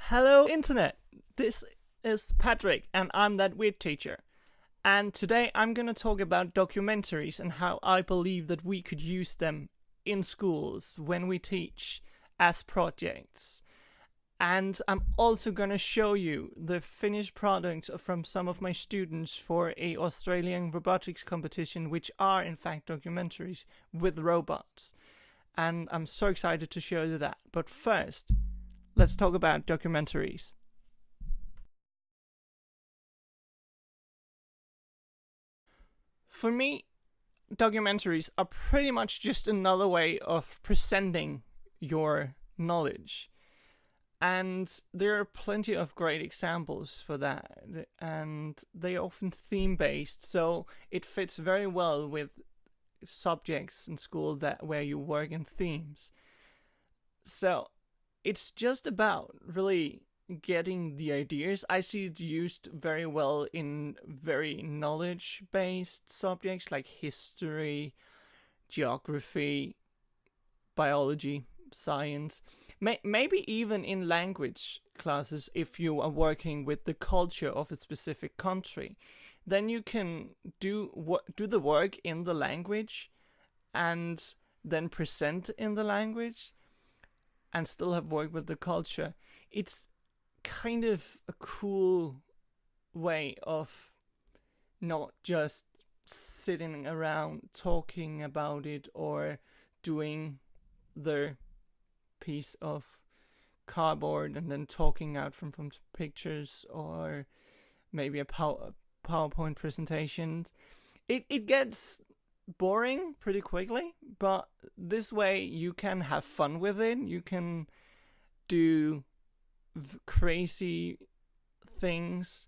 Hello, Internet! This is Patrick, and I'm that weird teacher. And today I'm going to talk about documentaries and how I believe that we could use them in schools when we teach as projects. And I'm also going to show you the finished product from some of my students for a Australian robotics competition, which are in fact documentaries with robots. And I'm so excited to show you that. But first, let's talk about documentaries. For me, documentaries are pretty much just another way of presenting your knowledge. And there are plenty of great examples for that. And they are often theme-based, so it fits very well with subjects in school where you work in themes. So it's just about really getting the ideas. I see it used very well in very knowledge-based subjects like history, geography, biology, science. Maybe even in language classes if you are working with the culture of a specific country. Then you can do the work in the language and then present in the language and still have worked with the culture. It's kind of a cool way of not just sitting around talking about it or doing the piece of cardboard and then talking out from pictures or maybe a PowerPoint presentation. It gets boring pretty quickly, but this way you can have fun with it. You can do crazy things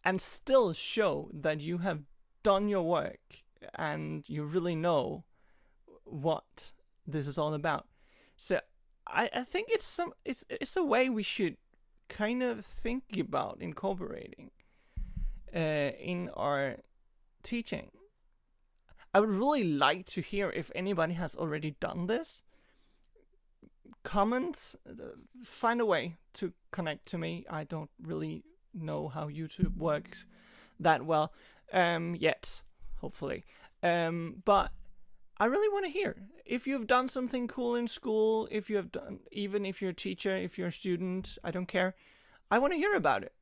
and still show that you have done your work and you really know what this is all about. So I think it's a way we should kind of think about incorporating in our teaching. I would really like to hear if anybody has already done this. Comments, find a way to connect to me. I don't really know how YouTube works that well yet, hopefully. But I really want to hear if you've done something cool in school, if you have done, even if you're a teacher, if you're a student, I don't care. I want to hear about it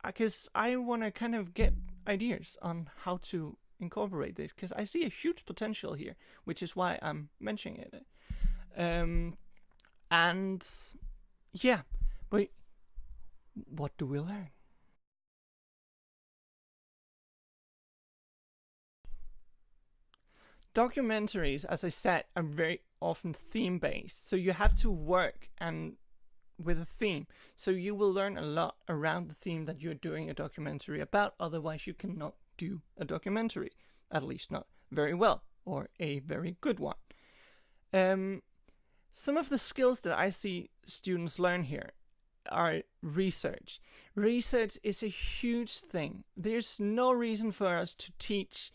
because I want to kind of get ideas on how to incorporate this because I see a huge potential here, which is why I'm mentioning it. And yeah, but what do we learn? Documentaries, as I said, are very often theme-based, so you have to work and with a theme. So you will learn a lot around the theme that you're doing a documentary about, otherwise you cannot do a documentary, at least not very well, or a very good one. Some of the skills that I see students learn here are research. Research is a huge thing. There's no reason for us to teach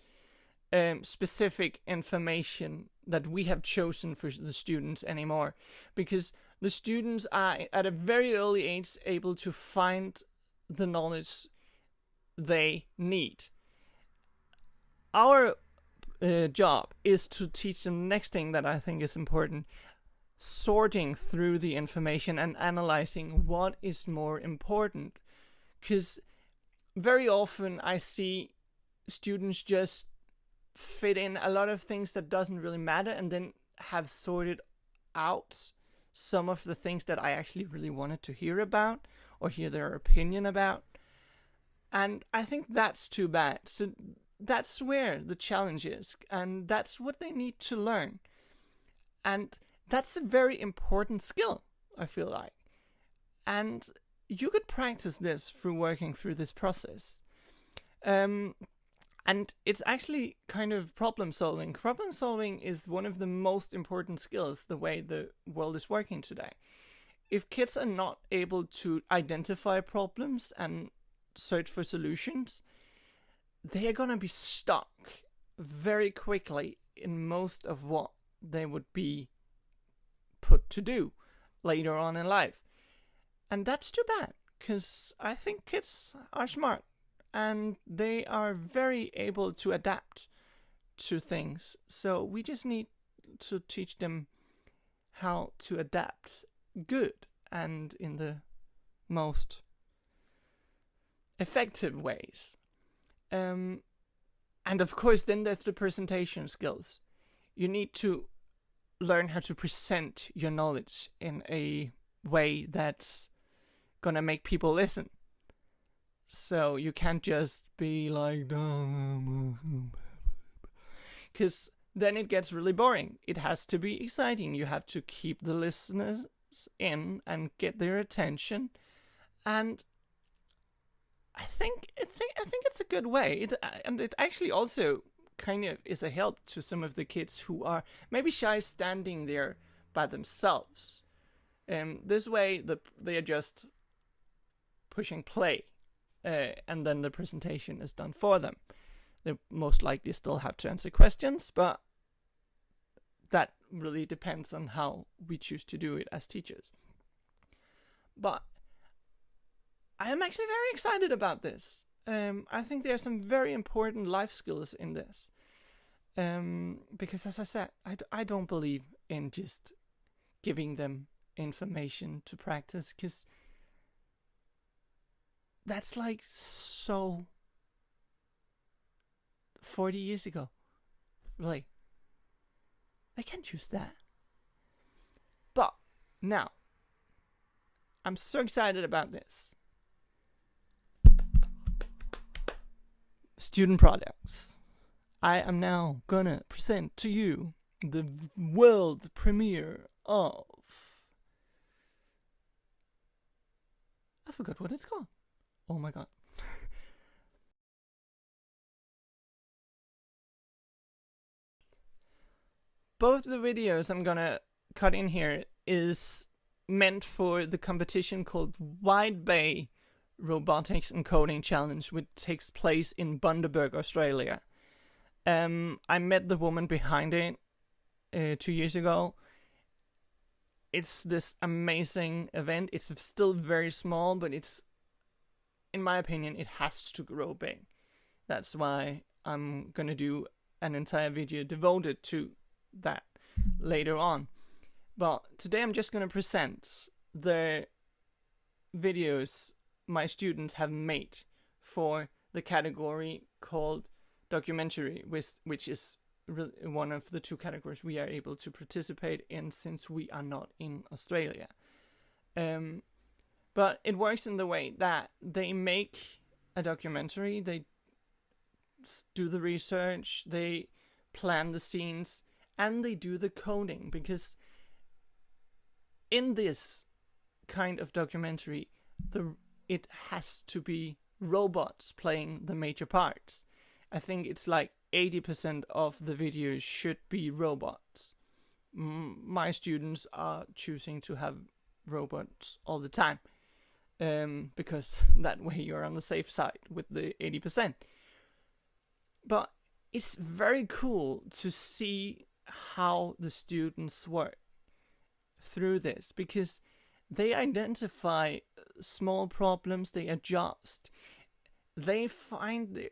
specific information that we have chosen for the students anymore, because the students are at a very early age able to find the knowledge they need. Our job is to teach them the next thing that I think is important: sorting through the information and analyzing what is more important. Because very often I see students just fit in a lot of things that doesn't really matter and then have sorted out some of the things that I actually really wanted to hear about or hear their opinion about. And I think that's too bad. So that's where the challenge is, and that's what they need to learn. And that's a very important skill, I feel like. And you could practice this through working through this process. And it's actually kind of problem solving. Problem solving is one of the most important skills the way the world is working today. If kids are not able to identify problems and search for solutions, they're gonna be stuck very quickly in most of what they would be put to do later on in life. And that's too bad, because I think kids are smart and they are very able to adapt to things. So we just need to teach them how to adapt good and in the most effective ways. And of course, then there's the presentation skills. You need to learn how to present your knowledge in a way that's gonna make people listen. So you can't just be like, because then it gets really boring. It has to be exciting. You have to keep the listeners in and get their attention. And I think it's a good way. And it actually also kind of is a help to some of the kids who are maybe shy standing there by themselves. This way, they are just pushing play, and then the presentation is done for them. They most likely still have to answer questions, but that really depends on how we choose to do it as teachers. But I am actually very excited about this. I think there are some very important life skills in this. Because as I said, I don't believe in just giving them information to practice, because that's like so 40 years ago. Really. I can't use that. But now, I'm so excited about this. Student products. I am now gonna present to you the world premiere of... I forgot what it's called. Oh my god. Both the videos I'm gonna cut in here is meant for the competition called Wide Bay Robotics and Coding Challenge, which takes place in Bundaberg, Australia. I met the woman behind it 2 years ago. It's this amazing event. It's still very small, but it's, in my opinion, it has to grow big. That's why I'm gonna do an entire video devoted to that later on. But today I'm just gonna present the videos my students have made for the category called Documentary, which is one of the two categories we are able to participate in since we are not in Australia. But it works in the way that they make a documentary, they do the research, they plan the scenes, and they do the coding, because in this kind of documentary, it has to be robots playing the major parts. I think it's like 80% of the videos should be robots. My students are choosing to have robots all the time, because that way you're on the safe side with the 80%. But it's very cool to see how the students work through this, because they identify small problems, they adjust, they find the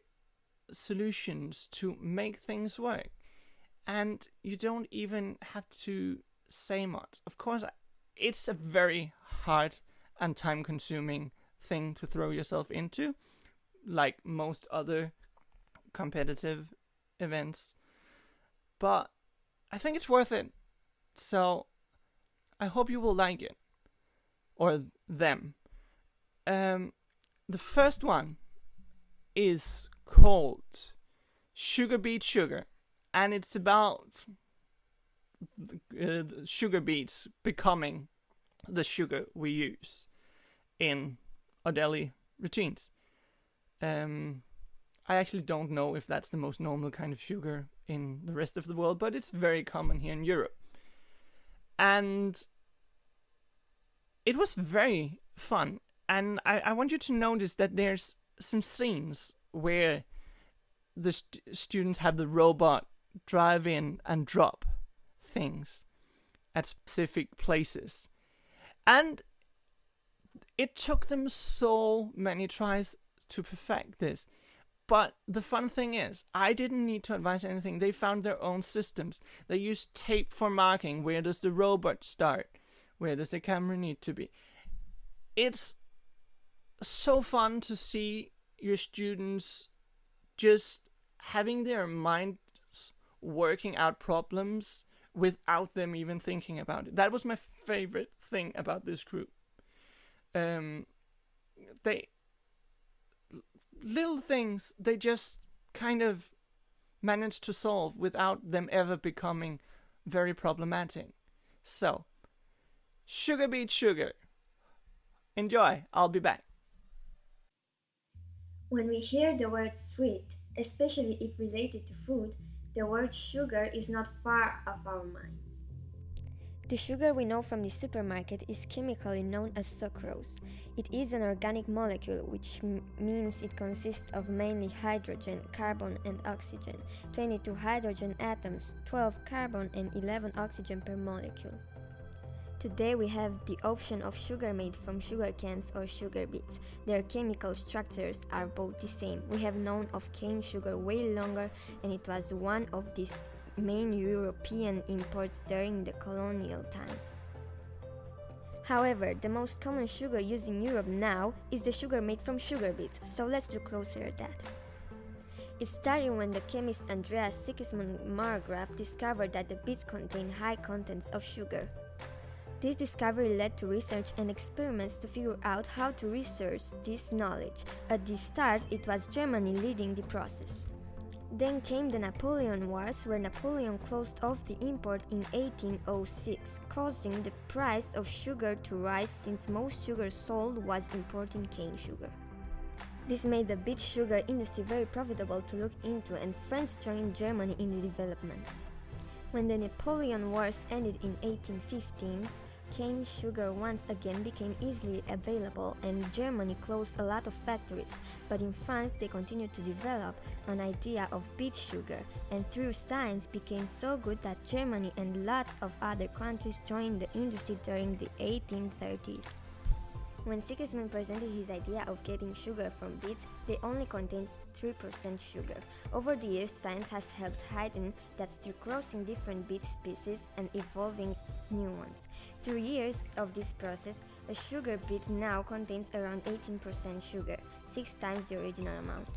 solutions to make things work, and you don't even have to say much. Of course, it's a very hard and time-consuming thing to throw yourself into, like most other competitive events, but I think it's worth it. So I hope you will like it, or them. The first one is called Sugar Beet Sugar, and it's about sugar beets becoming the sugar we use in our daily routines. I actually don't know if that's the most normal kind of sugar in the rest of the world, but it's very common here in Europe. And it was very fun, and I want you to notice that there's some scenes where the students have the robot drive in and drop things at specific places. And It took them so many tries to perfect this. But the fun thing is, I didn't need to advise anything. They found their own systems. They used tape for marking. Where does the robot start? Where does the camera need to be? It's so fun to see your students just having their minds working out problems without them even thinking about it. That was my favorite thing about this group. They little things they just kind of managed to solve without them ever becoming very problematic. So, sugar beats sugar. Enjoy, I'll be back. When we hear the word sweet, especially if related to food, the word sugar is not far off our minds. The sugar we know from the supermarket is chemically known as sucrose. It is an organic molecule, which means it consists of mainly hydrogen, carbon, and oxygen, 22 hydrogen atoms, 12 carbon, and 11 oxygen per molecule. Today we have the option of sugar made from sugar canes or sugar beets. Their chemical structures are both the same. We have known of cane sugar way longer, and it was one of the main European imports during the colonial times. However, the most common sugar used in Europe now is the sugar made from sugar beets, so let's look closer at that. It started when the chemist Andreas Sigismund Marggraf discovered that the beets contain high contents of sugar. This discovery led to research and experiments to figure out how to research this knowledge. At the start, it was Germany leading the process. Then came the Napoleon Wars, where Napoleon closed off the import in 1806, causing the price of sugar to rise since most sugar sold was importing cane sugar. This made the beet sugar industry very profitable to look into, and France joined Germany in the development. When the Napoleon Wars ended in 1815, cane sugar once again became easily available and Germany closed a lot of factories, but in France they continued to develop an idea of beet sugar, and through science became so good that Germany and lots of other countries joined the industry during the 1830s. When Sigismund presented his idea of getting sugar from beets, they only contained 3% sugar. Over the years, science has helped heighten that through crossing different beet species and evolving new ones. Through years of this process, a sugar beet now contains around 18% sugar, 6 times the original amount.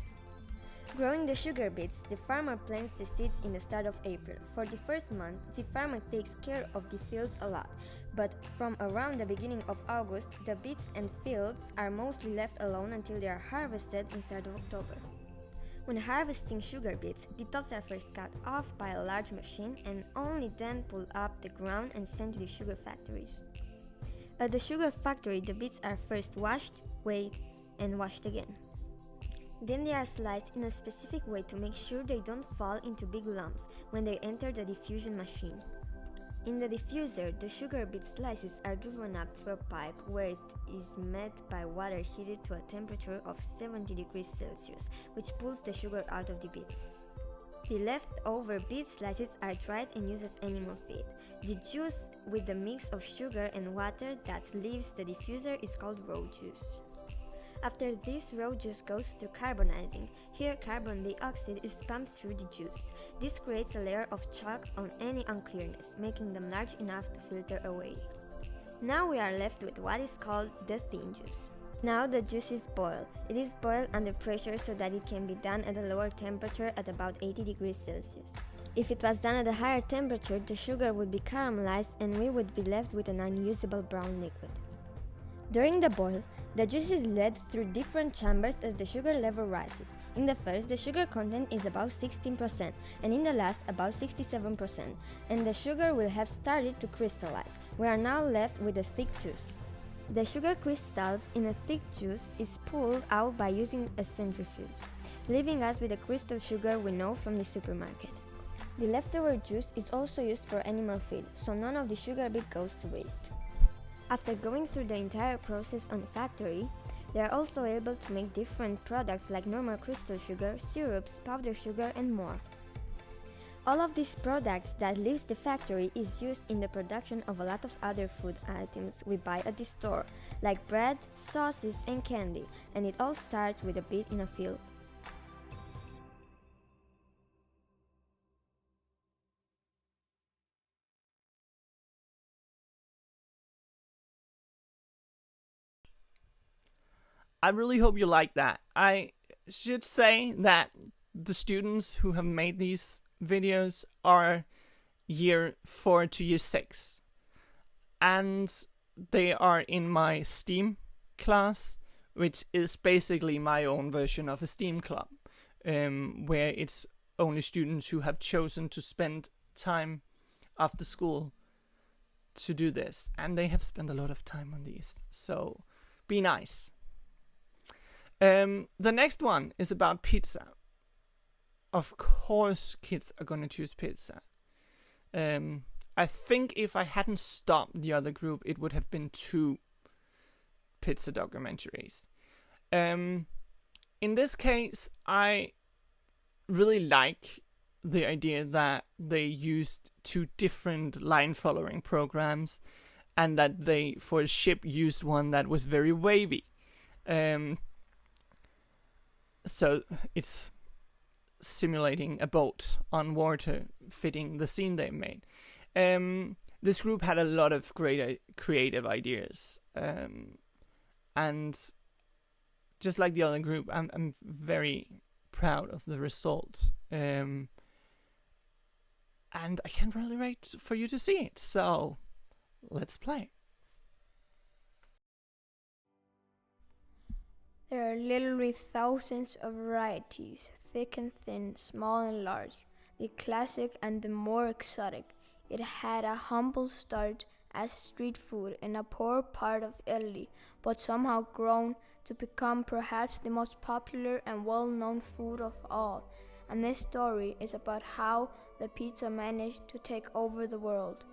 Growing the sugar beets, the farmer plants the seeds in the start of April. For the first month, the farmer takes care of the fields a lot, but from around the beginning of August, the beets and fields are mostly left alone until they are harvested in the start of October. When harvesting sugar beets, the tops are first cut off by a large machine and only then pulled up the ground and sent to the sugar factories. At the sugar factory, the beets are first washed, weighed, and washed again. Then they are sliced in a specific way to make sure they don't fall into big lumps when they enter the diffusion machine. In the diffuser, the sugar beet slices are driven up through a pipe where it is met by water heated to a temperature of 70 degrees Celsius, which pulls the sugar out of the beets. The leftover beet slices are dried and used as animal feed. The juice with the mix of sugar and water that leaves the diffuser is called raw juice. After this, raw juice goes through carbonizing. Here, carbon dioxide is pumped through the juice. This creates a layer of chalk on any unclearness, making them large enough to filter away. Now we are left with what is called the thin juice. Now the juice is boiled. It is boiled under pressure so that it can be done at a lower temperature at about 80 degrees Celsius. If it was done at a higher temperature, the sugar would be caramelized and we would be left with an unusable brown liquid. During the boil, the juice is led through different chambers as the sugar level rises. In the first, the sugar content is about 16%, and in the last, about 67%, and the sugar will have started to crystallize. We are now left with a thick juice. The sugar crystals in a thick juice is pulled out by using a centrifuge, leaving us with the crystal sugar we know from the supermarket. The leftover juice is also used for animal feed, so none of the sugar beet goes to waste. After going through the entire process on the factory, they are also able to make different products like normal crystal sugar, syrups, powdered sugar, and more. All of these products that leaves the factory is used in the production of a lot of other food items we buy at the store, like bread, sauces, and candy, and it all starts with a bit in a field. I really hope you like that. I should say that the students who have made these videos are year 4 to year 6. And they are in my STEAM class, which is basically my own version of a STEAM club, where it's only students who have chosen to spend time after school to do this. And they have spent a lot of time on these. So be nice. The next one is about pizza. Of course, kids are gonna choose pizza. I think if I hadn't stopped the other group, it would have been 2 pizza documentaries. In this case, I really like the idea that they used 2 different line following programs, and that they, for a ship, used one that was very wavy. So it's simulating a boat on water, fitting the scene they made. This group had a lot of great creative ideas, and just like the other group, I'm very proud of the result. And I can't really wait for you to see it. So let's play. There are literally thousands of varieties, thick and thin, small and large, the classic and the more exotic. It had a humble start as street food in a poor part of Italy, but somehow grown to become perhaps the most popular and well-known food of all. And this story is about how the pizza managed to take over the world.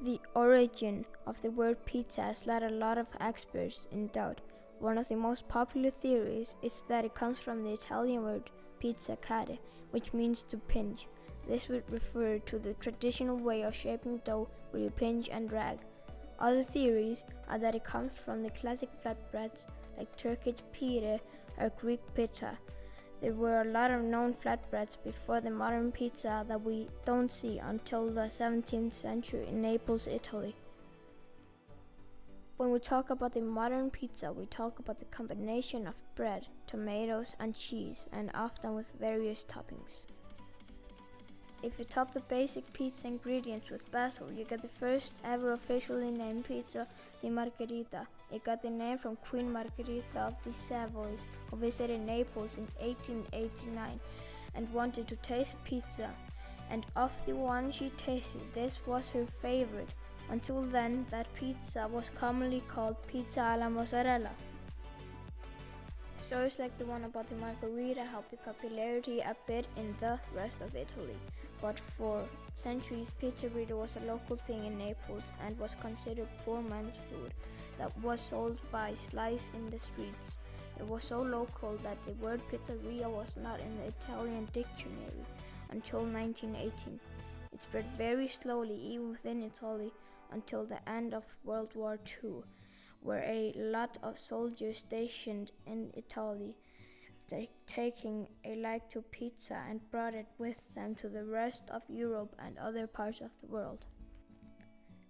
The origin of the word pizza has led a lot of experts in doubt. One of the most popular theories is that it comes from the Italian word pizzicare, which means to pinch. This would refer to the traditional way of shaping dough where you pinch and drag. Other theories are that it comes from the classic flatbreads like Turkish pire or Greek pita. There were a lot of known flatbreads before the modern pizza that we don't see until the 17th century in Naples, Italy. When we talk about the modern pizza, we talk about the combination of bread, tomatoes, and cheese, and often with various toppings. If you top the basic pizza ingredients with basil, you get the first ever officially named pizza, the Margherita. It got the name from Queen Margherita of the Savoys, who visited Naples in 1889 and wanted to taste pizza. And of the one she tasted, this was her favorite. Until then, that pizza was commonly called pizza alla mozzarella. Stories like the one about the margherita helped the popularity a bit in the rest of Italy, but for centuries pizzeria was a local thing in Naples and was considered poor man's food that was sold by slice in the streets. It was so local that the word pizzeria was not in the Italian dictionary until 1918. It spread very slowly even within Italy until the end of World War II, where a lot of soldiers stationed in Italy taking a like to pizza and brought it with them to the rest of Europe and other parts of the world.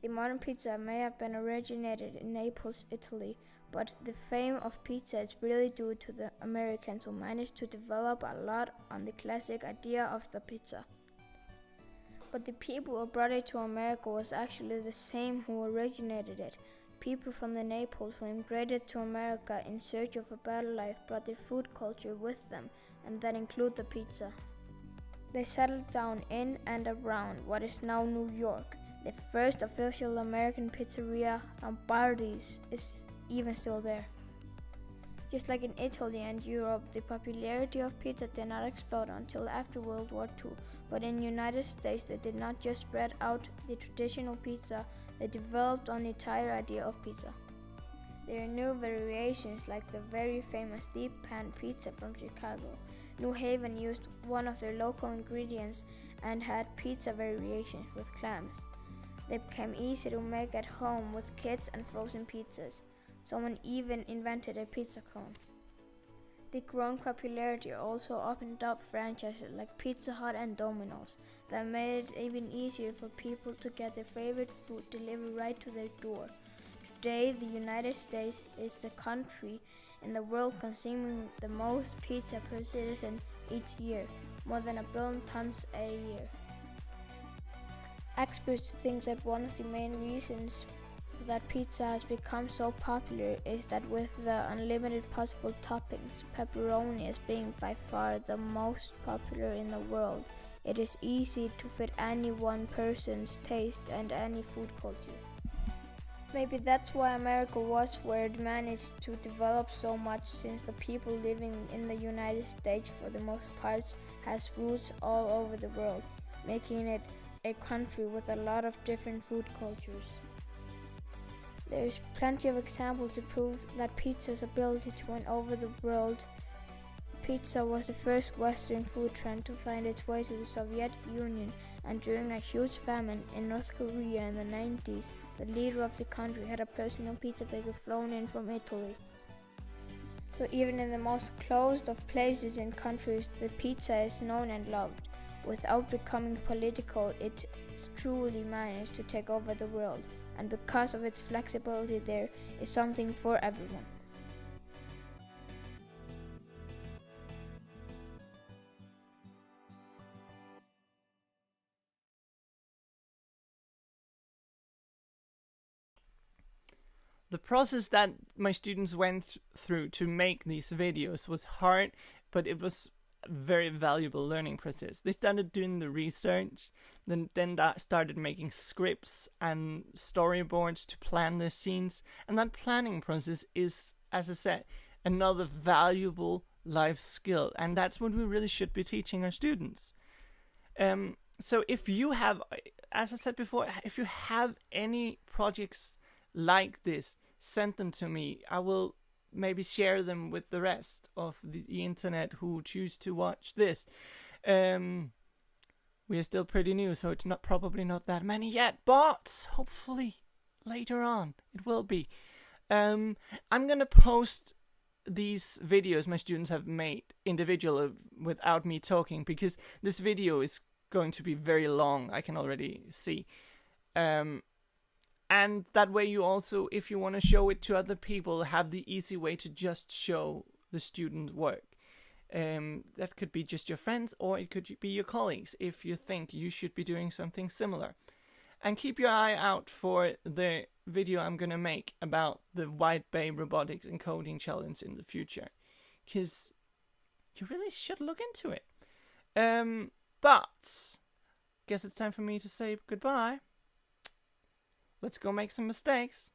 The modern pizza may have been originated in Naples, Italy, but the fame of pizza is really due to the Americans who managed to develop a lot on the classic idea of the pizza. But the people who brought it to America was actually the same who originated it. People from the Naples who immigrated to America in search of a better life brought their food culture with them, and that included the pizza. They settled down in and around what is now New York. The first official American pizzeria, Lombardi's, is even still there. Just like in Italy and Europe, the popularity of pizza did not explode until after World War II, but in the United States they did not just spread out the traditional pizza, they developed on the entire idea of pizza. There are new variations like the very famous deep pan pizza from Chicago. New Haven used one of their local ingredients and had pizza variations with clams. They became easy to make at home with kits and frozen pizzas. Someone even invented a pizza cone. The growing popularity also opened up franchises like Pizza Hut and Domino's that made it even easier for people to get their favorite food delivered right to their door. Today, the United States is the country in the world consuming the most pizza per citizen each year, more than 1 billion tons a year. Experts think that one of the main reasons that pizza has become so popular is that with the unlimited possible toppings, pepperoni is being by far the most popular in the world. It is easy to fit any one person's taste and any food culture. Maybe that's why America was where it managed to develop so much, since the people living in the United States for the most part has roots all over the world, making it a country with a lot of different food cultures. There is plenty of examples to prove that pizza's ability to win over the world. Pizza was the first Western food trend to find its way to the Soviet Union, and during a huge famine in North Korea in the 90s, the leader of the country had a personal pizza baker flown in from Italy. So even in the most closed of places and countries, the pizza is known and loved. Without becoming political, it truly managed to take over the world, and because of its flexibility, there is something for everyone. The process that my students went through to make these videos was hard, but it was a very valuable learning process. They started doing the research, then started making scripts and storyboards to plan their scenes, and that planning process is, as I said, another valuable life skill, and that's what we really should be teaching our students. So if you have, as I said before, if you have any projects like this, send them to me. I will maybe share them with the rest of the internet who choose to watch this. We are still pretty new, so it's probably not that many yet, but hopefully later on it will be. I'm gonna post these videos my students have made individually without me talking, because this video is going to be very long, I can already see. And that way you also, if you want to show it to other people, have the easy way to just show the student work. That could be just your friends, or it could be your colleagues if you think you should be doing something similar. And keep your eye out for the video I'm going to make about the White Bay Robotics and Coding Challenge in the future, because you really should look into it. But guess it's time for me to say goodbye. Let's go make some mistakes.